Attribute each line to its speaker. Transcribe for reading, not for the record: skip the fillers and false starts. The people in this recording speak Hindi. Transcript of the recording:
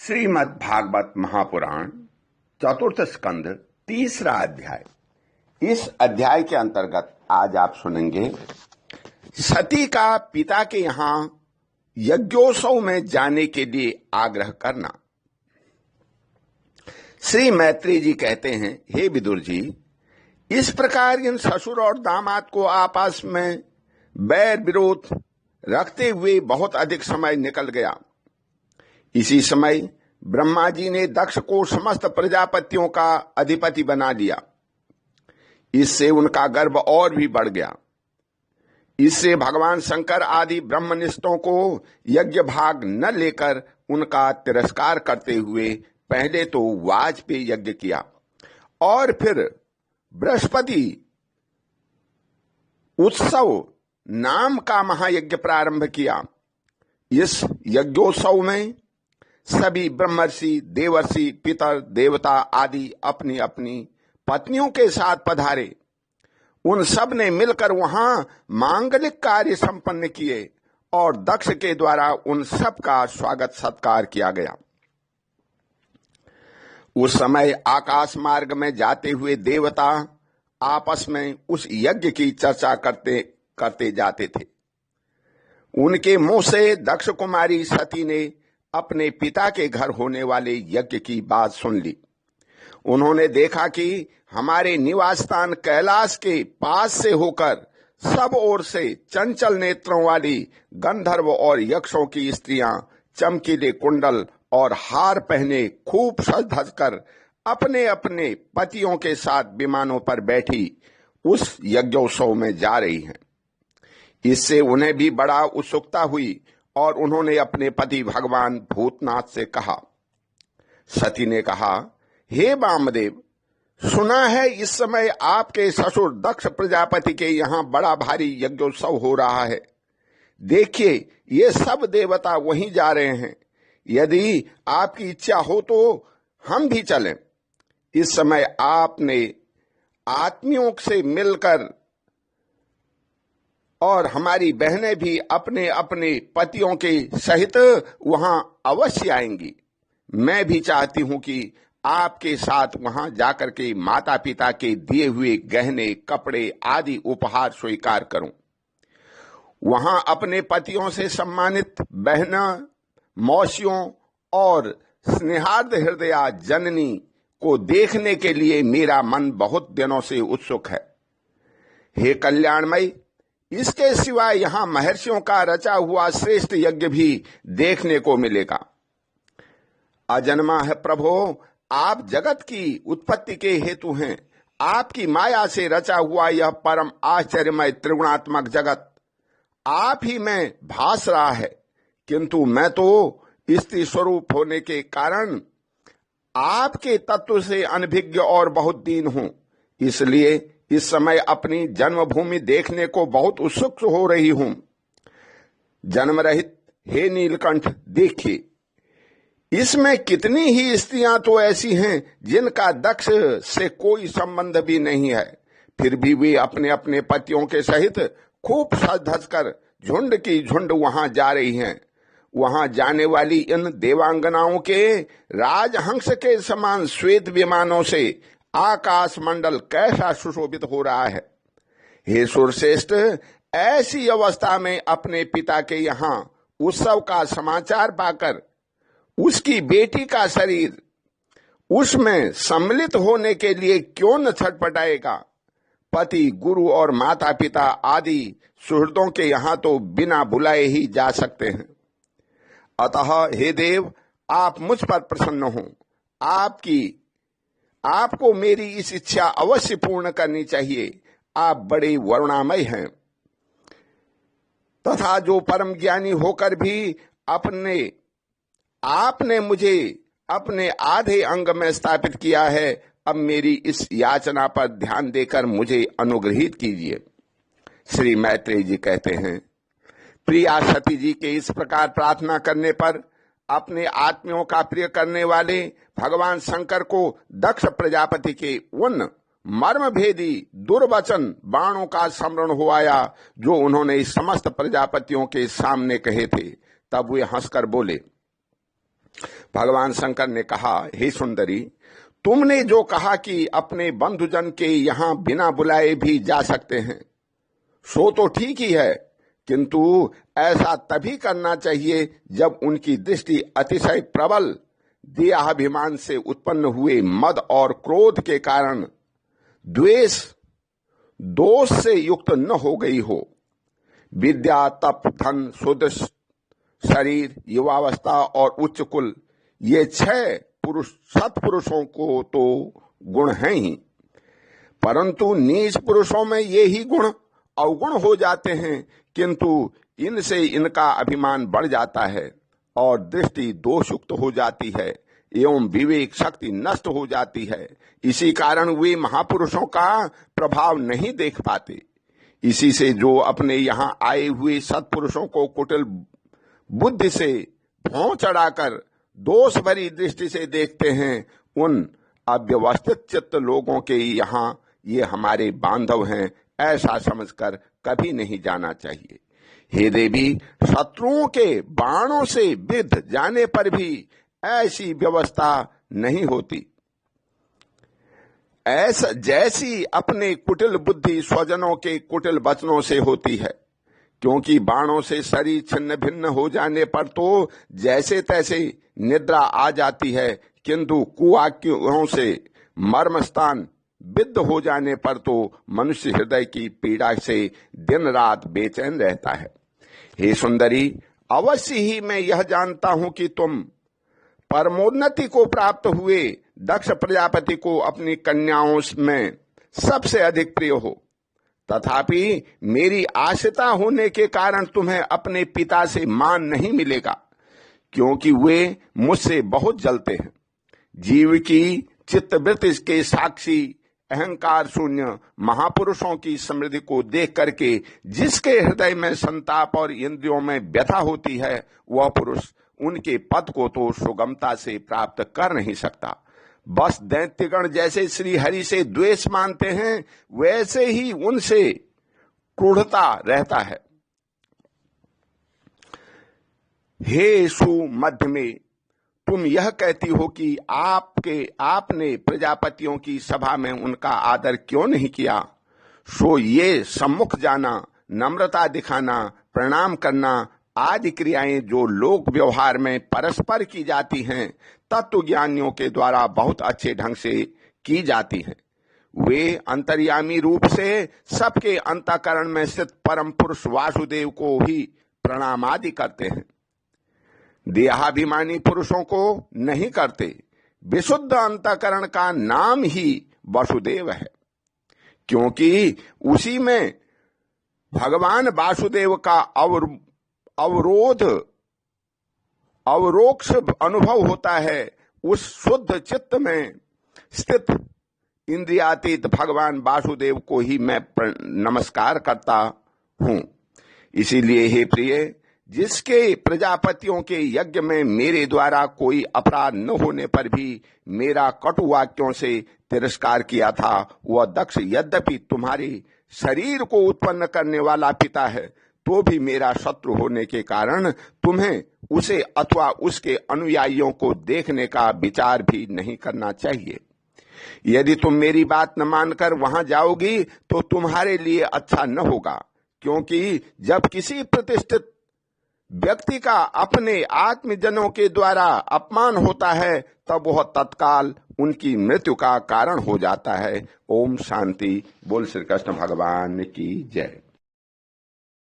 Speaker 1: श्रीमद् भागवत महापुराण चतुर्थ स्कंध तीसरा अध्याय। इस अध्याय के अंतर्गत आज आप सुनेंगे सती का पिता के यहां यज्ञोत्सव में जाने के लिए आग्रह करना। श्री मैत्री जी कहते हैं, हे विदुर जी, इस प्रकार इन ससुर और दामाद को आपस में बैर विरोध रखते हुए बहुत अधिक समय निकल गया। इसी समय ब्रह्मा जी ने दक्ष को समस्त प्रजापतियों का अधिपति बना लिया। इससे उनका गर्व और भी बढ़ गया। इससे भगवान शंकर आदि ब्रह्मनिष्ठों को यज्ञ भाग न लेकर उनका तिरस्कार करते हुए पहले तो वाजपेयी यज्ञ किया और फिर बृहस्पति उत्सव नाम का महायज्ञ प्रारंभ किया। इस यज्ञोत्सव में सभी ब्रह्मर्षि, देवर्षि, पितर, देवता आदि अपनी अपनी पत्नियों के साथ पधारे। उन सब ने मिलकर वहां मांगलिक कार्य संपन्न किए और दक्ष के द्वारा उन सब का स्वागत सत्कार किया गया। उस समय आकाश मार्ग में जाते हुए देवता आपस में उस यज्ञ की चर्चा करते जाते थे। उनके मुंह से दक्ष कुमारी सती ने अपने पिता के घर होने वाले यज्ञ की बात सुन ली। उन्होंने देखा कि हमारे निवास स्थान कैलाश के पास से होकर सब ओर से चंचल नेत्रों वाली गंधर्व और यक्षों की स्त्रियां चमकीले कुंडल और हार पहने खूब सज धज कर अपने अपने पतियों के साथ विमानों पर बैठी उस यज्ञोत्सव में जा रही हैं। इससे उन्हें भी बड़ा उत्सुकता हुई और उन्होंने अपने पति भगवान भूतनाथ से कहा। सती ने कहा, हे वामदेव, सुना है इस समय आपके ससुर दक्ष प्रजापति के यहाँ बड़ा भारी यज्ञोत्सव हो रहा है। देखिए, ये सब देवता वहीं जा रहे हैं। यदि आपकी इच्छा हो तो हम भी चलें। इस समय आपने आत्मियों से मिलकर और हमारी बहनें भी अपने अपने पतियों के सहित वहां अवश्य आएंगी। मैं भी चाहती हूं कि आपके साथ वहां जाकर के माता पिता के दिए हुए गहने, कपड़े आदि उपहार स्वीकार करूं। वहां अपने पतियों से सम्मानित बहना, मौसियों और स्नेहार्द हृदया जननी को देखने के लिए मेरा मन बहुत दिनों से उत्सुक है। हे कल्याणमय, इसके सिवा यहां महर्षियों का रचा हुआ श्रेष्ठ यज्ञ भी देखने को मिलेगा। अजन्मा है प्रभो, आप जगत की उत्पत्ति के हेतु हैं। आपकी माया से रचा हुआ यह परम आश्चर्यमय त्रिगुणात्मक जगत आप ही में भास रहा है, किंतु मैं तो स्त्री स्वरूप होने के कारण आपके तत्व से अनभिज्ञ और बहुत दीन हूं। इसलिए इस समय अपनी जन्मभूमि देखने को बहुत उत्सुक हो रही हूं। जन्म रहित हे नीलकंठ, देखिए, इसमें कितनी ही स्त्रियां तो ऐसी हैं जिनका दक्ष से कोई संबंध भी नहीं है, फिर भी वे अपने अपने पतियों के सहित खूब सज धज कर झुंड की झुंड वहां जा रही हैं। वहां जाने वाली इन देवांगनाओं के राजहंस के समान श्वेत विमानों से आकाश मंडल कैसा सुशोभित हो रहा है। हे सुरश्रेष्ठ, ऐसी अवस्था में अपने पिता के यहाँ उत्सव का समाचार पाकर उसकी बेटी का शरीर उसमें सम्मिलित होने के लिए क्यों न छटपटाएगा। पति, गुरु और माता पिता आदि सुहृदों के यहाँ तो बिना बुलाए ही जा सकते हैं। अतः हे देव, आप मुझ पर प्रसन्न हो। आपको मेरी इस इच्छा अवश्य पूर्ण करनी चाहिए। आप बड़े वरुणामय हैं तथा जो परम ज्ञानी होकर भी आपने मुझे अपने आधे अंग में स्थापित किया है, अब मेरी इस याचना पर ध्यान देकर मुझे अनुग्रहित कीजिए। श्री मैत्रेय जी कहते हैं, प्रिया सती जी के इस प्रकार प्रार्थना करने पर अपने आत्मियों का प्रिय करने वाले भगवान शंकर को दक्ष प्रजापति के उन मर्मभेदी दुर्वचन बाणों का स्मरण हो आया जो उन्होंने समस्त प्रजापतियों के सामने कहे थे। तब वे हंसकर बोले, भगवान शंकर ने कहा, हे सुंदरी, तुमने जो कहा कि अपने बंधुजन के यहां बिना बुलाए भी जा सकते हैं, सो तो ठीक ही है, किंतु ऐसा तभी करना चाहिए जब उनकी दृष्टि अतिशय प्रबल देहाभिमान से उत्पन्न हुए मद और क्रोध के कारण द्वेष दोष से युक्त न हो गई हो। विद्या, तप, धन, सुदृढ़ शरीर, युवावस्था और उच्च कुल, ये 6 सत्पुरुषों को तो गुण हैं ही, परंतु नीच पुरुषों में ये ही गुण अवगुण हो जाते हैं, किंतु इनसे इनका अभिमान बढ़ जाता है और दृष्टि दोषयुक्त हो जाती है एवं विवेक शक्ति नष्ट हो जाती है। इसी कारण वे महापुरुषों का प्रभाव नहीं देख पाते। इसी से जो अपने यहाँ आए हुए सत्पुरुषों को कुटिल बुद्धि से भौं चढ़ाकर दोष भरी दृष्टि से देखते हैं, उन अव्यवस्थित चित्त लोगों के यहाँ ये हमारे बांधव हैं, ऐसा समझकर कभी नहीं जाना चाहिए। हे देवी, शत्रुओं के बाणों से बिध जाने पर भी ऐसी व्यवस्था नहीं होती, ऐसा जैसी अपने कुटिल बुद्धि स्वजनों के कुटिल वचनों से होती है। क्योंकि बाणों से शरीर छिन्न भिन्न हो जाने पर तो जैसे तैसे निद्रा आ जाती है, किंतु कुवाक्यों से मर्म स्थान विद्ध हो जाने पर तो मनुष्य हृदय की पीड़ा से दिन रात बेचैन रहता है। हे सुंदरी, अवश्य ही मैं यह जानता हूं कि तुम परमोन्नति को प्राप्त हुए दक्ष प्रजापति को अपनी कन्याओं में सबसे अधिक प्रिय हो, तथापि मेरी आश्रिता होने के कारण तुम्हें अपने पिता से मान नहीं मिलेगा, क्योंकि वे मुझसे बहुत जलते हैं। जीव की चित्तवृत्ति के साक्षी अहंकार शून्य महापुरुषों की समृद्धि को देख करके जिसके हृदय में संताप और इंद्रियों में व्यथा होती है, वह पुरुष उनके पद को तो सुगमता से प्राप्त कर नहीं सकता। बस दैत्यगण जैसे श्री हरि से द्वेष मानते हैं, वैसे ही उनसे क्रूरता रहता है। हे सुमध्य में, तुम यह कहती हो कि आपने प्रजापतियों की सभा में उनका आदर क्यों नहीं किया। सो ये सम्मुख जाना, नम्रता दिखाना, प्रणाम करना आदि क्रियाएं जो लोक व्यवहार में परस्पर की जाती हैं, तत्व ज्ञानियों के द्वारा बहुत अच्छे ढंग से की जाती हैं। वे अंतर्यामी रूप से सबके अंतःकरण में स्थित परम पुरुष वासुदेव को ही प्रणाम आदि करते हैं। देहाभिमानी पुरुषों को नहीं करते। विशुद्ध अंतःकरण का नाम ही वसुदेव है, क्योंकि उसी में भगवान वासुदेव का अवरोक्ष अनुभव होता है। उस शुद्ध चित्त में स्थित इंद्रियातीत भगवान वासुदेव को ही मैं नमस्कार करता हूं। इसीलिए हे प्रिय, जिसके प्रजापतियों के यज्ञ में मेरे द्वारा कोई अपराध न होने पर भी मेरा कटु वाक्यों से तिरस्कार किया था, वह दक्ष यद्यपि तुम्हारे शरीर को उत्पन्न करने वाला पिता है, तो भी मेरा शत्रु होने के कारण तुम्हें उसे अथवा उसके अनुयायियों को देखने का विचार भी नहीं करना चाहिए। यदि तुम मेरी बात न मानकर वहां जाओगी तो तुम्हारे लिए अच्छा न होगा, क्योंकि जब किसी प्रतिष्ठित व्यक्ति का अपने आत्मजनों के द्वारा अपमान होता है, तब वह तत्काल उनकी मृत्यु का कारण हो जाता है। ओम शांति। बोल श्री कृष्ण भगवान की जय।